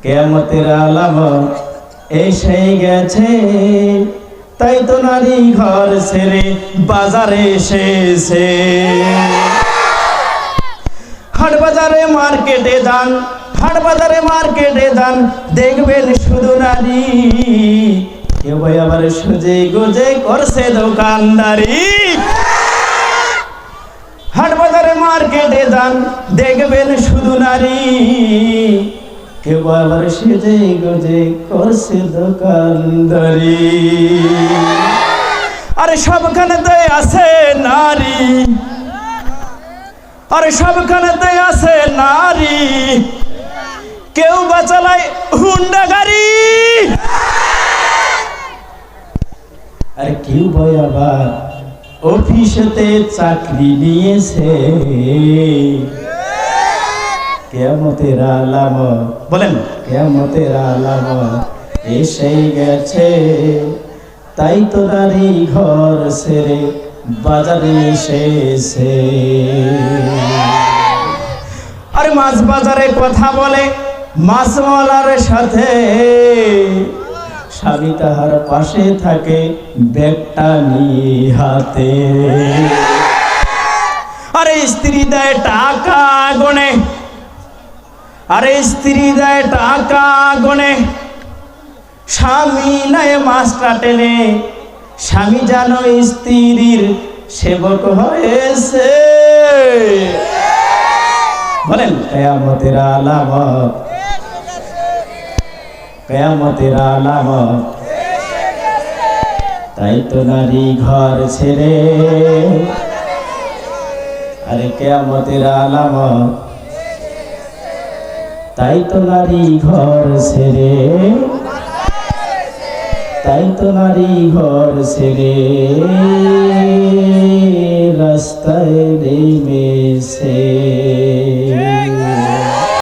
কিয়ামতের আলামত এসে গেছে, তাই তো নারী ঘর ছেড়ে বাজারে এসেছে। হাট বাজারে মার্কেটে যান, হাট বাজারে মার্কেটে যান, দেখবেন শুধু নারী। কেউ আবার সুজে গুজে করছে দোকানদারি। হাট বাজারে মার্কেটে যান, দেখবেন শুধু নারী। কেউ আবার সেজে গুজে করছে দোকানদারি। আরে সবখানেতে আছে নারী, আরে সবখানেতে আছে নারী। কেউ বা চালায় হুন্ডা গাড়ি, আর কেউ বা আবার অফিসেতে চাকরি নিয়েছে। কিয়ামতের আলামত, বলেন কিয়ামতের আলামত এসে গেছে, তাই তো নারী ঘর ছেড়ে বাজারে এসেছে। আরে মাছ বাজারে কথা বলে মাছওয়ালার সাথে, স্বামী তাহার পাশে থাকে ব্যাগটা নিয়ে হাতে। আরে স্ত্রী দেয় টাকা গনে, আরে স্ত্রী দেয় টাকা গনে, স্বামী নেয় মাছটা টেনে। স্বামী জানো স্ত্রীর সেবক হয়েছে। বলেন কিয়ামতের আলামত, কিয়ামতের আলামত, তাই তো নারী ঘর ছেড়ে। আরে কিয়ামতের আলামত, তাই তো নারী ঘর ছেড়ে, তাই তো নারী ঘর ছেড়ে রাস্তায় নেমেছে।